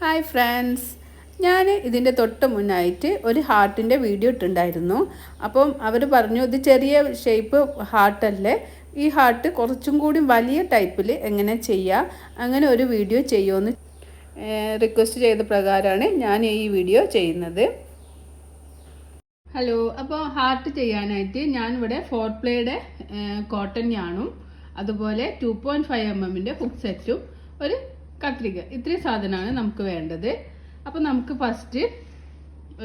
Hi friends, ഞാൻ ഇതിൻ്റെ തൊട്ട് മുന്നായിട്ട് ഒരു ഹാർട്ടിൻ്റെ വീഡിയോ ഇട്ടുണ്ടായിരുന്നു. അപ്പം അവർ പറഞ്ഞു ഇത് ചെറിയ ഷേപ്പ് ഹാർട്ടല്ലേ, ഈ ഹാർട്ട് കുറച്ചും കൂടി വലിയ ടൈപ്പിൽ എങ്ങനെ ചെയ്യുക, അങ്ങനെ ഒരു വീഡിയോ ചെയ്യുമെന്ന് റിക്വസ്റ്റ് ചെയ്ത പ്രകാരമാണ് ഞാൻ ഈ വീഡിയോ ചെയ്യുന്നത്. ഹലോ, അപ്പോൾ ഹാർട്ട് ചെയ്യാനായിട്ട് ഞാനിവിടെ 4 പ്ലേയുടെ കോട്ടൺ ഞാണും അതുപോലെ 2.5 mm ഹുക്ക് സെറ്റും ഒരു കത്രിക, ഇത്രയും സാധനമാണ് നമുക്ക് വേണ്ടത്. അപ്പോൾ നമുക്ക് ഫസ്റ്റ്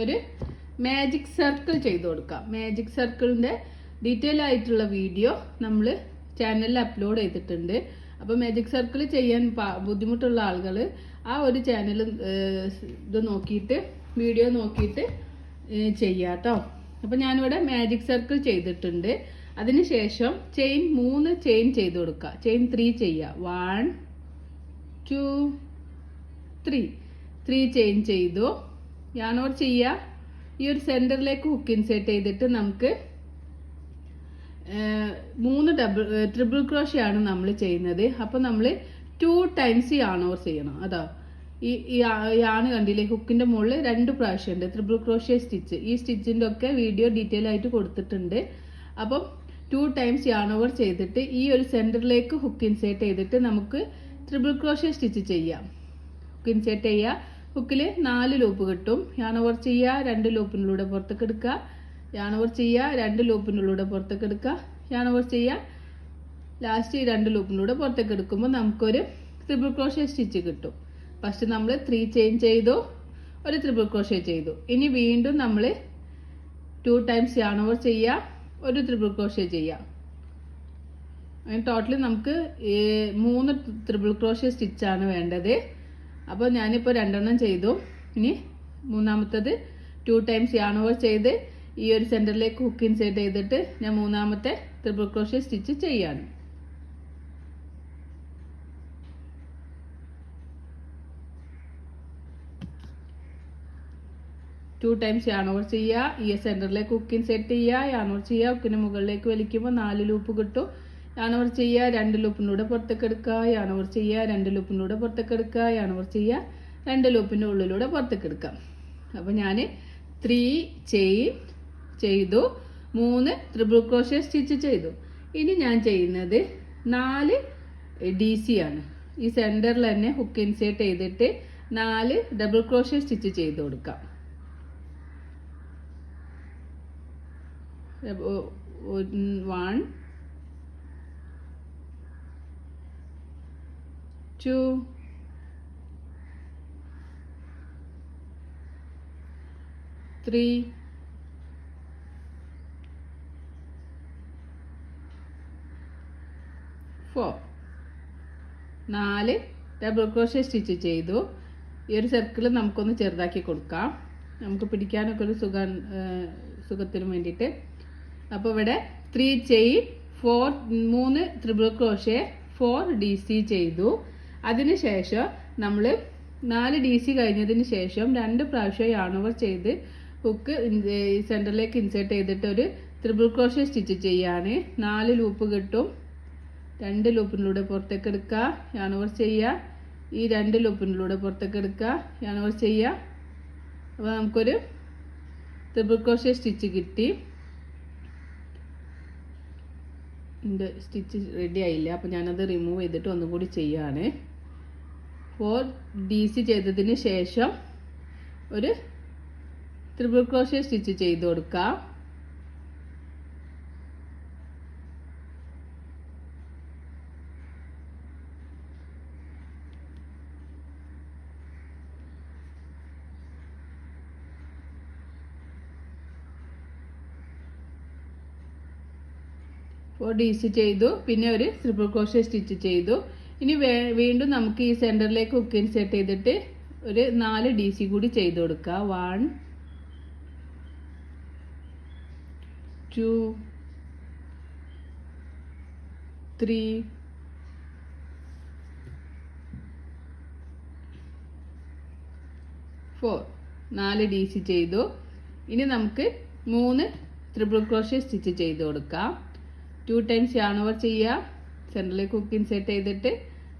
ഒരു മാജിക് സർക്കിൾ ചെയ്ത് കൊടുക്കാം. മാജിക് സർക്കിളിൻ്റെ ഡീറ്റെയിൽ ആയിട്ടുള്ള വീഡിയോ നമ്മൾ ചാനലിൽ അപ്ലോഡ് ചെയ്തിട്ടുണ്ട്. അപ്പോൾ മാജിക് സർക്കിൾ ചെയ്യാൻ ബുദ്ധിമുട്ടുള്ള ആളുകൾ ആ ഒരു ചാനൽ ഇത് നോക്കിയിട്ട് വീഡിയോ നോക്കിയിട്ട് ചെയ്യാം കേട്ടോ. അപ്പോൾ ഞാനിവിടെ മാജിക് സർക്കിൾ ചെയ്തിട്ടുണ്ട്. അതിനുശേഷം ചെയിൻ 3 ചെയിൻ ചെയ്ത് കൊടുക്കുക. ചെയിൻ 3 ചെയ്യുക. 1 2 3 ചെയിൻ ചെയ്തു. yarn over ചെയ്യുക. ഈ ഒരു സെൻറ്ററിലേക്ക് ഹുക്ക് ഇൻസേർട്ട് ചെയ്തിട്ട് നമുക്ക് 3 ട്രിപ്പിൾ ക്രോഷ്യ ആണ് നമ്മൾ ചെയ്യുന്നത്. അപ്പോൾ നമ്മൾ 2 times yarn over ചെയ്യണം. അതാ ഈ യാണ് കണ്ടില്ലേ, ഹുക്കിൻ്റെ മുകളിൽ 2 പ്രാവശ്യം ഉണ്ട് ട്രിപ്പിൾ ക്രോഷ്യ സ്റ്റിച്ച്. ഈ സ്റ്റിച്ചിൻ്റെ ഒക്കെ വീഡിയോ ഡീറ്റെയിൽ ആയിട്ട് കൊടുത്തിട്ടുണ്ട്. അപ്പം 2 times yarn over ചെയ്തിട്ട് ഈ ഒരു സെൻറ്ററിലേക്ക് ഹുക്ക് ഇൻസേർട്ട് ചെയ്തിട്ട് നമുക്ക് ട്രിപ്പിൾ ക്രോഷ്യ സ്റ്റിച്ച് ചെയ്യാം. ഹുക്ക് ഇൻസേർട്ട് ചെയ്യുക. ഹുക്കിൽ 4 ലൂപ്പ് കിട്ടും. yarn over ചെയ്യുക, 2 ലൂപ്പിനുള്ളിലൂടെ പുറത്തേക്ക് എടുക്കുക. yarn over ചെയ്യുക, 2 ലൂപ്പിനുള്ളിലൂടെ പുറത്തേക്ക് എടുക്കുക. yarn over ചെയ്യുക, ലാസ്റ്റ് ഈ 2 ലൂപ്പിനുള്ളിലൂടെ പുറത്തേക്ക് എടുക്കുമ്പോൾ നമുക്കൊരു ട്രിപ്പിൾ ക്രോഷ്യ സ്റ്റിച്ച് കിട്ടും. ഫസ്റ്റ് നമ്മൾ 3 ചെയിൻ ചെയ്തു, ഒരു ട്രിപ്പിൾ ക്രോഷ്യ ചെയ്തു. ഇനി വീണ്ടും നമ്മൾ 2 times yarn over ചെയ്യുക, ഒരു ട്രിപ്പിൾ ക്രോഷ്യ ചെയ്യുക. അങ്ങനെ ടോട്ടലി നമുക്ക് 3 ട്രിപ്പിൾ ക്രോഷ്യ സ്റ്റിച്ചാണ് വേണ്ടത്. അപ്പോൾ ഞാനിപ്പോൾ 2 ചെയ്തു. ഇനി മൂന്നാമത്തത് 2 times yarn over ചെയ്ത് ഈ ഒരു സെൻറ്ററിലേക്ക് ഹുക്ക് ഇൻസേർട്ട് ചെയ്തിട്ട് ഞാൻ മൂന്നാമത്തെ ട്രിപ്പിൾ ക്രോഷ്യ സ്റ്റിച്ച് ചെയ്യാണ്. ടു ടൈംസ് yarn over ചെയ്യുക. ഈ സെൻറ്ററിലേക്ക് ഹുക്ക് ഇൻസേർട്ട് ചെയ്യുക, yarn over ചെയ്യുക. ഹുക്കിന് മുകളിലേക്ക് വലിക്കുമ്പോൾ 4 ലൂപ്പ് കിട്ടും. yarn over ചെയ്യുക, 2 ലൂപ്പിനൂടെ പുറത്തേക്ക് എടുക്കുക. yarn over ചെയ്യുക, 2 ലൂപ്പിനൂടെ പുറത്തേക്ക് എടുക്കുക. yarn over ചെയ്യുക, 2 ലൂപ്പിൻ്റെ ഉള്ളിലൂടെ പുറത്തേക്ക് എടുക്കാം. അപ്പോൾ ഞാൻ 3 ചെയിൻ ചെയ്തു, 3 ട്രിപ്പിൾ ക്രോഷ്യ സ്റ്റിച്ച് ചെയ്തു. ഇനി ഞാൻ ചെയ്യുന്നത് 4 DC ആണ്. ഈ സെൻറ്ററിൽ തന്നെ ഹുക്ക് ഇൻസേർട്ട് ചെയ്തിട്ട് 4 ഡബിൾ ക്രോഷ്യ സ്റ്റിച്ച് ചെയ്ത് കൊടുക്കാം. 1 2 3 4 4 ഡബിൾ ക്രോഷ്യ സ്റ്റിച്ച് ചെയ്തു. ഈ ഒരു സർക്കിൾ നമുക്കൊന്ന് ചെറുതാക്കി കൊടുക്കാം, നമുക്ക് പിടിക്കാനൊക്കെ ഒരു സുഖത്തിന് വേണ്ടിയിട്ട്. അപ്പോൾ ഇവിടെ 3 ചെയിൻ 3 ട്രിപ്പിൾ ക്രോഷ്യ 4 DC ചെയ്തു. അതിനുശേഷം നമ്മൾ 4 DC കഴിഞ്ഞതിന് ശേഷം 2 പ്രാവശ്യം yarn over ചെയ്ത് ഹുക്ക് സെൻറ്ററിലേക്ക് ഇൻസേർട്ട് ചെയ്തിട്ട് ഒരു ട്രിപ്പിൾ ക്രോഷ്യ സ്റ്റിച്ച് ചെയ്യാണ്. 4 ലൂപ്പ് കിട്ടും. 2 ലൂപ്പിനുള്ളിലൂടെ പുറത്തേക്ക് എടുക്കുക. yarn over ചെയ്യുക, ഈ 2 ലൂപ്പിനുള്ളിലൂടെ പുറത്തേക്ക് എടുക്കുക. yarn over ചെയ്യുക. അപ്പോൾ നമുക്കൊരു ട്രിപ്പിൾ ക്രോഷ്യ സ്റ്റിച്ച് കിട്ടി. എൻ്റെ സ്റ്റിച്ച് റെഡി ആയില്ല, അപ്പോൾ ഞാനത് റിമൂവ് ചെയ്തിട്ട് ഒന്നും കൂടി ചെയ്യാണ്. 4 DC ചെയ്തതിന് ശേഷം ഒരു ട്രിപ്പിൾ ക്രോഷ്യ സ്റ്റിച്ച് ചെയ്ത് കൊടുക്കാം. DC ചെയ്തു, പിന്നെ ഒരു ട്രിപ്പിൾ ക്രോഷ്യ സ്റ്റിച്ച് ചെയ്തു. ഇനി വീണ്ടും നമുക്ക് ഈ സെൻറ്ററിലേക്ക് ഹുക്ക് ഇൻസേർട്ട് ചെയ്തിട്ട് ഒരു 4 DC കൂടി ചെയ്ത് കൊടുക്കുക. 1 2 3 4 4 DC ചെയ്തു. ഇനി നമുക്ക് 3 ട്രിപ്പിൾ ക്രോഷ്യ സ്റ്റിച്ച് ചെയ്ത് കൊടുക്കാം. 2 times yarn over ചെയ്യുക, സെൻറ്ററിലേക്ക് ഹുക്ക് ഇൻസേർട്ട് ചെയ്തിട്ട്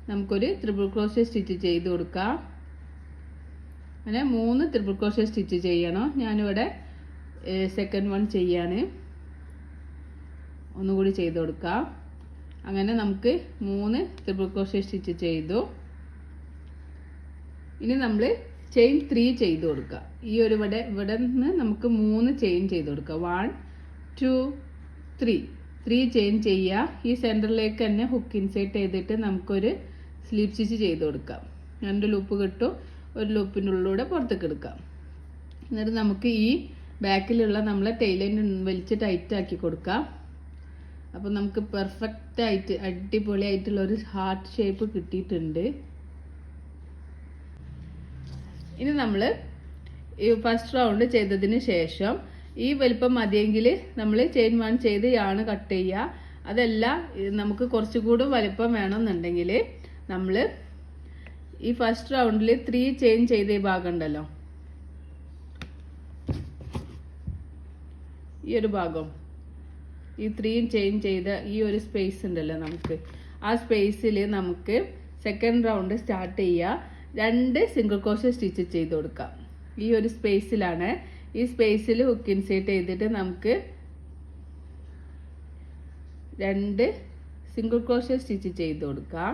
നമുക്കൊരു ട്രിപ്പിൾ ക്രോഷ്യ സ്റ്റിച്ച് ചെയ്ത് കൊടുക്കാം. അങ്ങനെ 3 ട്രിപ്പിൾ ക്രോഷ്യ സ്റ്റിച്ച് ചെയ്യണം. ഞാനിവിടെ സെക്കൻഡ് വൺ ചെയ്യാണ്. ഒന്നുകൂടി ചെയ്ത് കൊടുക്കാം. അങ്ങനെ നമുക്ക് 3 ട്രിപ്പിൾ ക്രോഷ്യ സ്റ്റിച്ച് ചെയ്തു. ഇനി നമ്മൾ ചെയിൻ 3 ചെയ്ത് കൊടുക്കുക. ഈ ഒരു ഇവിടെ നിന്ന് നമുക്ക് 3 ചെയിൻ ചെയ്ത് കൊടുക്കുക. 1 2 3 ചെയിൻ ചെയ്യുക. ഈ സെൻറ്ററിലേക്ക് തന്നെ ഹുക്ക് ഇൻസേർട്ട് ചെയ്തിട്ട് നമുക്കൊരു സ്ലിപ്പ് സ്റ്റിച്ച് ചെയ്ത് കൊടുക്കാം. 2 ലൂപ്പ് കിട്ടും. ഒരു ലൂപ്പിൻ്റെ ഉള്ളിലൂടെ പുറത്തേക്ക് എടുക്കാം. എന്നിട്ട് നമുക്ക് ഈ ബാക്കിലുള്ള നമ്മളെ ടൈലൈൻ വലിച്ച് ടൈറ്റ് ആക്കി കൊടുക്കാം. അപ്പോൾ നമുക്ക് പെർഫെക്റ്റ് ആയിട്ട് അടിപൊളിയായിട്ടുള്ള ഒരു ഹാർട്ട് ഷേപ്പ് കിട്ടിയിട്ടുണ്ട്. ഇനി നമ്മൾ ഈ ഫസ്റ്റ് റൗണ്ട് ചെയ്തതിന് ശേഷം ഈ വലിപ്പം മതിയെങ്കിൽ നമ്മൾ ചെയിൻ 1 ചെയ്ത് യാണ് കട്ട് ചെയ്യുക. അതല്ല നമുക്ക് കുറച്ചുകൂടി വലിപ്പം വേണമെന്നുണ്ടെങ്കിൽ നമ്മൾ ഈ ഫസ്റ്റ് റൗണ്ടിൽ 3 ചെയിൻ ചെയ്ത ഈ ഭാഗം ഉണ്ടല്ലോ, ഈ ഒരു ഭാഗം, ഈ 3 ചെയിൻ ചെയ്ത ഈ ഒരു സ്പേസ് ഉണ്ടല്ലോ, നമുക്ക് ആ സ്പേസിൽ നമുക്ക് സെക്കൻഡ് റൗണ്ട് സ്റ്റാർട്ട് ചെയ്യുക. 2 സിംഗിൾ ക്രോഷ്യ സ്റ്റിച്ച് ചെയ്ത് കൊടുക്കാം. ഈ ഒരു സ്പേസിലാണ്. ഈ സ്പേസിൽ ഹുക്ക് ഇൻസേർട്ട് ചെയ്തിട്ട് നമുക്ക് 2 സിംഗിൾ ക്രോഷ്യ സ്റ്റിച്ച് ചെയ്ത് കൊടുക്കാം.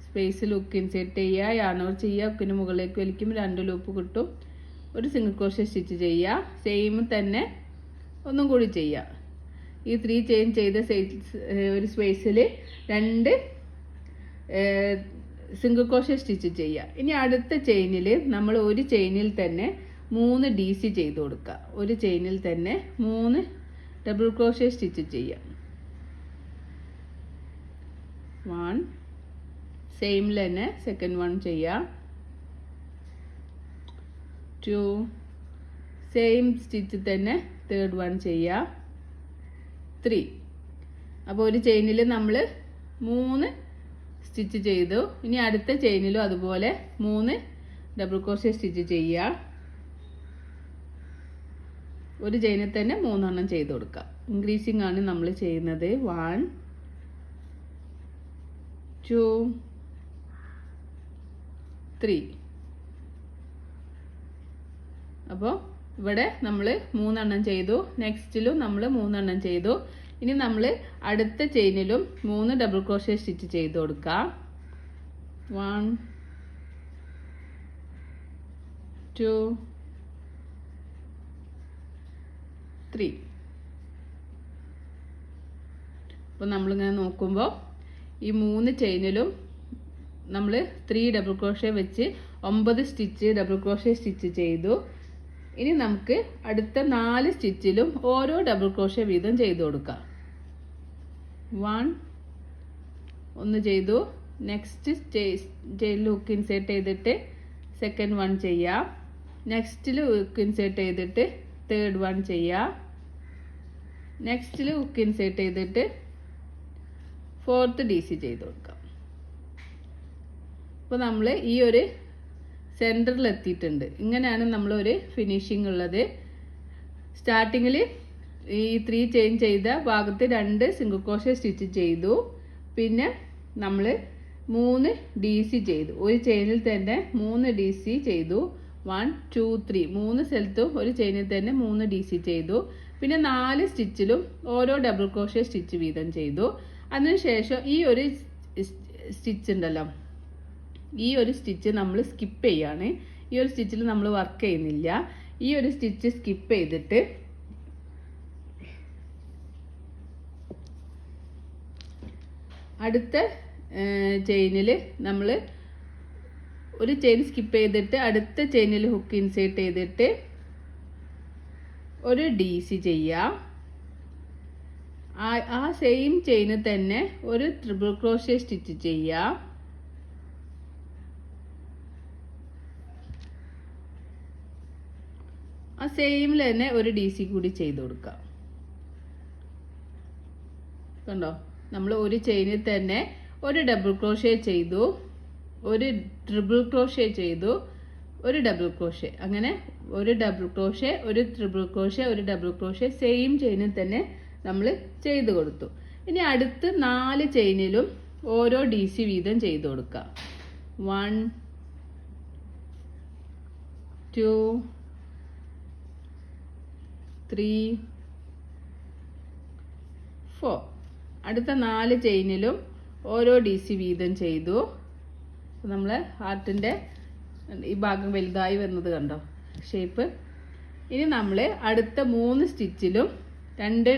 സ്പേസിൽ ഹുക്ക് ഇൻസേർട്ട് ചെയ്യുക, യാണോർ ചെയ്യുക, ഹുക്കിന് മുകളിലേക്ക് വലിക്കുമ്പോൾ 2 ലൂപ്പ് കിട്ടും. ഒരു സിംഗിൾ ക്രോഷ്യ സ്റ്റിച്ച് ചെയ്യുക. സെയിം തന്നെ ഒന്നും കൂടി ചെയ്യുക. ഈ 3 ചെയിൻ ചെയ്ത ഒരു സ്പേസിൽ 2 സിംഗിൾ ക്രോഷ്യ സ്റ്റിച്ച് ചെയ്യുക. ഇനി അടുത്ത ചെയിനിൽ നമ്മൾ ഒരു ചെയിനിൽ തന്നെ 3 DC ചെയ്ത് കൊടുക്കുക. ഒരു ചെയിനിൽ തന്നെ 3 ഡബിൾ ക്രോഷ്യ സ്റ്റിച്ച് ചെയ്യുക. 1 സെയിമിൽ തന്നെ സെക്കൻഡ് വൺ ചെയ്യുക. 2 സെയിം സ്റ്റിച്ച് തന്നെ തേർഡ് വൺ ചെയ്യുക. 3 അപ്പോൾ ഒരു ചെയിനിൽ നമ്മൾ 3 സ്റ്റിച്ച് ചെയ്തു. ഇനി അടുത്ത ചെയിനിലും അതുപോലെ 3 ഡബിൾ ക്രോഷ്യ സ്റ്റിച്ച് ചെയ്യുക. ഒരു ചെയിനിൽ തന്നെ 3 എണ്ണം ചെയ്ത് കൊടുക്കുക. ഇൻക്രീസിങ് ആണ് നമ്മൾ ചെയ്യുന്നത്. 1 2 3. അപ്പോൾ ഇവിടെ നമ്മൾ 3 എണ്ണം ചെയ്തു. നെക്സ്റ്റിലും നമ്മൾ 3 എണ്ണം ചെയ്തു. ഇനി നമ്മൾ അടുത്ത ചെയിനിലും 3 ഡബിൾ ക്രോഷ്യ സ്റ്റിച്ച് ചെയ്ത് കൊടുക്കാം. 1 2 3. അപ്പോൾ നമ്മളിങ്ങനെ നോക്കുമ്പോൾ ഈ 3 ചെയിനിലും നമ്മൾ 3 ഡബിൾ ക്രോഷ്യ വെച്ച് 9 സ്റ്റിച്ച് ഡബിൾ ക്രോഷ്യ സ്റ്റിച്ച് ചെയ്തു. ഇനി നമുക്ക് അടുത്ത 4 സ്റ്റിച്ചിലും ഓരോ ഡബിൾ ക്രോഷ്യ വീതം ചെയ്ത് കൊടുക്കാം. 1 ചെയ്തു. നെക്സ്റ്റ് ചെയിനിൽ ഹുക്ക് ഇൻസേർട്ട് ചെയ്തിട്ട് സെക്കൻഡ് വൺ ചെയ്യാം. നെക്സ്റ്റിൽ ഹുക്ക് ഇൻസേർട്ട് ചെയ്തിട്ട് തേർഡ് വൺ ചെയ്യാം. നെക്സ്റ്റിൽ ഹുക്ക് ഇൻസേർട്ട് ചെയ്തിട്ട് 4th DC ചെയ്ത് കൊടുക്കാം. അപ്പോൾ നമ്മൾ ഈ ഒരു സെൻറ്ററിൽ എത്തിയിട്ടുണ്ട്. ഇങ്ങനെയാണ് നമ്മളൊരു ഫിനിഷിംഗ് ഉള്ളത്. സ്റ്റാർട്ടിങ്ങിൽ ഈ 3 ചെയിൻ ചെയ്ത ഭാഗത്ത് 2 സിംഗിൾ ക്രോഷ്യ സ്റ്റിച്ച് ചെയ്തു. പിന്നെ നമ്മൾ 3 DC ചെയ്തു. ഒരു ചെയിനിൽ തന്നെ 3 DC ചെയ്തു. 1 2 3 3 സ്ഥലത്തും ഒരു ചെയിനിൽ തന്നെ 3 DC ചെയ്തു. പിന്നെ 4 സ്റ്റിച്ചിലും ഓരോ ഡബിൾ ക്രോഷ്യ സ്റ്റിച്ച് വീതം ചെയ്തു. അതിനുശേഷം ഈ ഒരു സ്റ്റിച്ച് ഉണ്ടല്ലോ, ഈ ഒരു സ്റ്റിച്ച് നമ്മൾ സ്കിപ്പ് ചെയ്യാണ്. ഈ ഒരു സ്റ്റിച്ചിൽ നമ്മൾ വർക്ക് ചെയ്യുന്നില്ല. ഈ ഒരു സ്റ്റിച്ച് സ്കിപ്പ് ചെയ്തിട്ട് അടുത്ത ചെയിനിൽ നമ്മൾ ഒരു ചെയിൻ സ്കിപ്പ് ചെയ്തിട്ട് അടുത്ത ചെയിനിൽ ഹുക്ക് ഇൻസേർട്ട് ചെയ്തിട്ട് ഒരു DC ചെയ്യാം. ആ സെയിം ചെയിന് തന്നെ ഒരു ട്രിപ്പിൾ ക്രോഷ്യ സ്റ്റിച്ച് ചെയ്യാം. ആ സെയിമിൽ തന്നെ ഒരു DC കൂടി ചെയ്ത് കൊടുക്കാം. കണ്ടോ, നമ്മൾ ഒരു ചെയിനിൽ തന്നെ ഒരു ഡബിൾ ക്രോഷ്യ ചെയ്തു, ഒരു ട്രിപ്പിൾ ക്രോഷ്യ ചെയ്തു, ഒരു ഡബിൾ ക്രോഷ്യ, അങ്ങനെ ഒരു ഡബിൾ ക്രോഷ്യ, ഒരു ട്രിപ്പിൾ ക്രോഷ്യ, ഒരു ഡബിൾ ക്രോഷ്യ സെയിം ചെയിനിൽ തന്നെ നമ്മൾ ചെയ്ത് കൊടുത്തു. ഇനി അടുത്ത് 4 ചെയിനിലും ഓരോ DC വീതം ചെയ്ത് കൊടുക്കാം. 1 2 3 4. അടുത്ത 4 ചെയിനിലും ഓരോ DC വീതം ചെയ്തു. നമ്മൾ ഹാർട്ടിൻ്റെ ഈ ഭാഗം വലുതായി വരുന്നത് കണ്ടോ ഷേപ്പ്. ഇനി നമ്മൾ അടുത്ത 3 സ്റ്റിച്ചിലും 3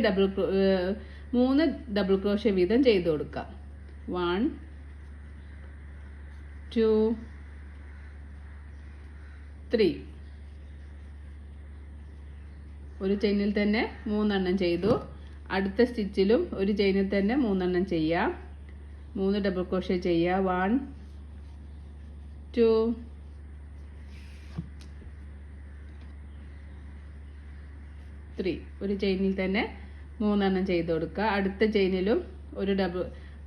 ഡബിൾ ക്രോഷ്യ വീതം ചെയ്ത് കൊടുക്കാം. 1 2 3. ഒരു ചെയിനിൽ തന്നെ 3 എണ്ണം ചെയ്തു. അടുത്ത സ്റ്റിച്ചിലും ഒരു ചെയിനിൽ തന്നെ 3 എണ്ണം ചെയ്യാം. 3 ഡബിൾ ക്രോഷ്യ ചെയ്യുക. 1 2 3. ഒരു ചെയിനിൽ തന്നെ 3 എണ്ണം ചെയ്ത് കൊടുക്കുക. അടുത്ത ചെയിനിലും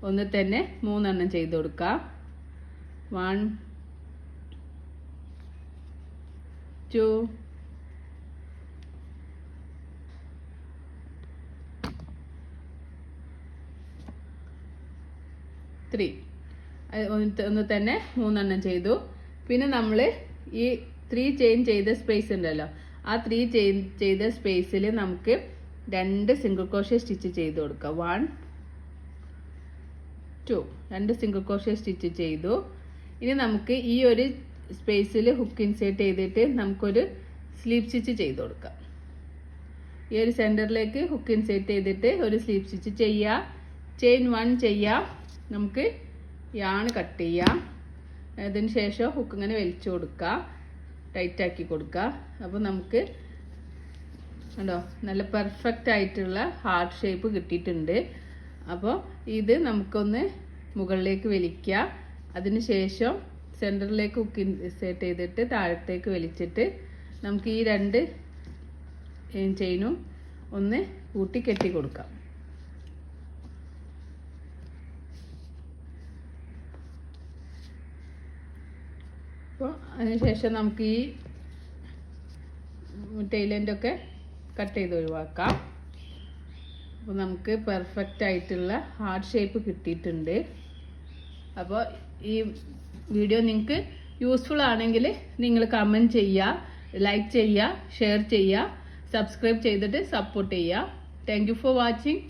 ഒന്നിൽ തന്നെ 3 എണ്ണം ചെയ്ത് കൊടുക്കുക. 1 2 3. ഒന്ന് തന്നെ 3 എണ്ണം ചെയ്തു. പിന്നെ നമ്മൾ ഈ 3 ചെയിൻ ചെയ്ത സ്പേസ് ഉണ്ടല്ലോ, ആ 3 ചെയിൻ ചെയ്ത സ്പേസിൽ നമുക്ക് 2 സിംഗിൾ ക്രോഷ്യ സ്റ്റിച്ച് ചെയ്ത് കൊടുക്കാം. 1 2. 2 സിംഗിൾ ക്രോഷ്യ സ്റ്റിച്ച് ചെയ്തു. ഇനി നമുക്ക് ഈ ഒരു സ്പേസിൽ ഹുക്ക് ഇൻസേർട്ട് ചെയ്തിട്ട് നമുക്കൊരു സ്ലീപ്പ് സ്റ്റിച്ച് ചെയ്ത് കൊടുക്കാം. ഈ ഒരു സെൻറ്ററിലേക്ക് ഹുക്ക് ഇൻസേർട്ട് ചെയ്തിട്ട് ഒരു സ്ലീപ്പ് സ്റ്റിച്ച് ചെയ്യാം. ചെയിൻ 1 ചെയ്യാം. നമുക്ക് യാൺ കട്ട് ചെയ്യാം. അതിന് ശേഷം ഹുക്ക് ഇങ്ങനെ വലിച്ചു കൊടുക്കുക, ടൈറ്റാക്കി കൊടുക്കുക. അപ്പോൾ നമുക്ക് കണ്ടോ നല്ല പെർഫെക്റ്റ് ആയിട്ടുള്ള ഹാർട്ട് ഷേപ്പ് കിട്ടിയിട്ടുണ്ട്. അപ്പോൾ ഇത് നമുക്കൊന്ന് മുകളിലേക്ക് വലിക്കുക. അതിന് ശേഷം സെൻറ്ററിലേക്ക് ഹുക്ക് ഇൻസേർട്ട് ചെയ്തിട്ട് താഴത്തേക്ക് വലിച്ചിട്ട് നമുക്ക് ഈ 2 ചെയിനും ഒന്ന് കൂട്ടി കെട്ടി കൊടുക്കാം. അപ്പോൾ അതിനുശേഷം നമുക്ക് ഈ ടൈലൻ്റൊക്കെ കട്ട് ചെയ്ത് ഒഴിവാക്കാം. അപ്പോൾ നമുക്ക് പെർഫെക്റ്റ് ആയിട്ടുള്ള ഹാർട്ട് ഷേപ്പ് കിട്ടിയിട്ടുണ്ട്. അപ്പോൾ ഈ വീഡിയോ നിങ്ങൾക്ക് യൂസ്ഫുൾ ആണെങ്കിൽ നിങ്ങൾ കമൻറ്റ് ചെയ്യുക, ലൈക്ക് ചെയ്യുക, ഷെയർ ചെയ്യുക, സബ്സ്ക്രൈബ് ചെയ്തിട്ട് സപ്പോർട്ട് ചെയ്യുക. Thank you for watching.